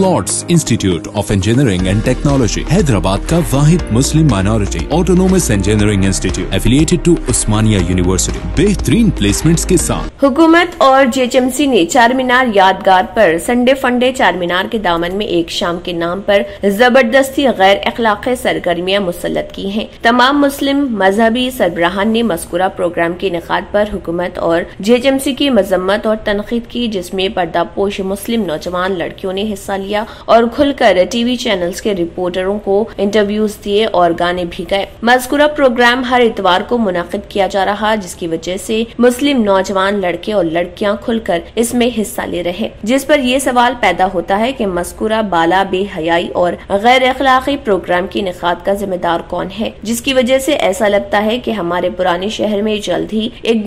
Lord's institute of engineering and technology Hyderabad का वाहिद Muslim minority autonomous engineering institute affiliated to Osmania university बेहतरीन placements के साथ। हुकूमत और जेएचएमसी ने चार मीनार यादगार पर संडे फंडे चार मीनार के दामन में एक शाम के नाम पर जबरदस्ती गैर अखलाकी सरगर्मियां मुसल्लत की हैं। तमाम मुस्लिम मजहबी सरबराहान ने मज़कूरा प्रोग्राम के इनेकाद पर हुकूमत और जेएचएमसी की मजम्मत और तनकीद की, जिसमें पर्दापोश मुस्लिम नौजवान लड़कियों ने हिस्सा लिया और खुलकर टीवी चैनल्स के रिपोर्टरों को इंटरव्यूज दिए और गाने भी गाए। मज़कूरा प्रोग्राम हर इतवार को मुनक़िद किया जा रहा, जिसकी वजह से मुस्लिम नौजवान लड़के और लड़कियां खुलकर इसमें हिस्सा ले रहे, जिस पर यह सवाल पैदा होता है कि मज़कूरा बाला बेहयाई और गैर अखलाकी प्रोग्राम की इनेकाद का जिम्मेदार कौन है, जिसकी वजह से ऐसा लगता है कि हमारे पुराने शहर में जल्द ही एक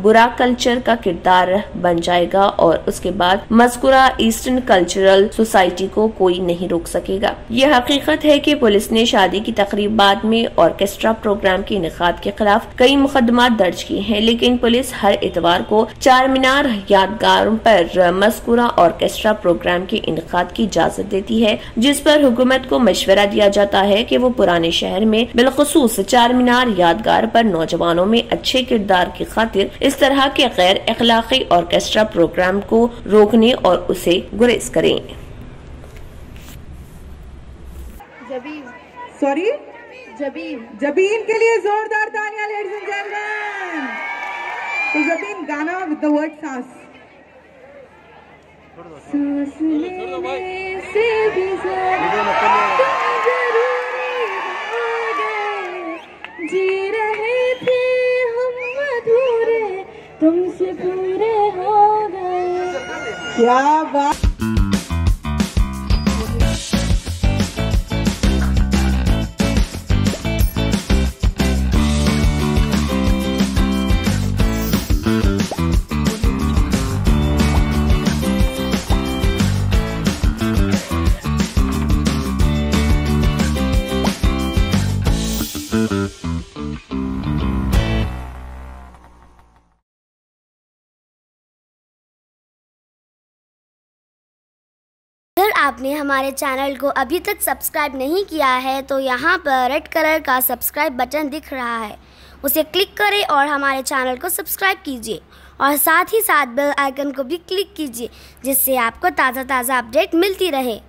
बुरा कल्चर का किरदार बन जाएगा और उसके बाद मज़कूरा ईस्टर्न कल्चरल सोसाइटी को कोई नहीं रोक सकेगा। यह हकीकत है कि पुलिस ने शादी की तकरीबात में ऑर्केस्ट्रा प्रोग्राम के इनेकाद के खिलाफ कई मुकदमात दर्ज किए हैं, लेकिन पुलिस हर इतवार को चार मीनार यादगारों पर मज़कूरा ऑर्केस्ट्रा प्रोग्राम के इनेकाद की इजाजत देती है, जिस पर हुकूमत को मशवरा दिया जाता है कि वो पुराने शहर में बिलखुसूस चार मीनार यादगार पर नौजवानों में अच्छे किरदार की खातिर इस तरह के गैर अखलाकी ऑर्केस्ट्रा प्रोग्राम को रोकने और उसे गुरेज करें। जबीन के लिए जोरदार तालियां लेडीज एंड जेंटलमैन। तो जबीन गाना विद द वर्ड सांस। सांस लेने से भी ज़्यादा जी रहे थे हम अधूरे, तुमसे पूरे हो गए। क्या बात। अगर आपने हमारे चैनल को अभी तक सब्सक्राइब नहीं किया है तो यहाँ पर रेड कलर का सब्सक्राइब बटन दिख रहा है, उसे क्लिक करें और हमारे चैनल को सब्सक्राइब कीजिए और साथ ही साथ बेल आइकन को भी क्लिक कीजिए, जिससे आपको ताज़ा अपडेट मिलती रहे।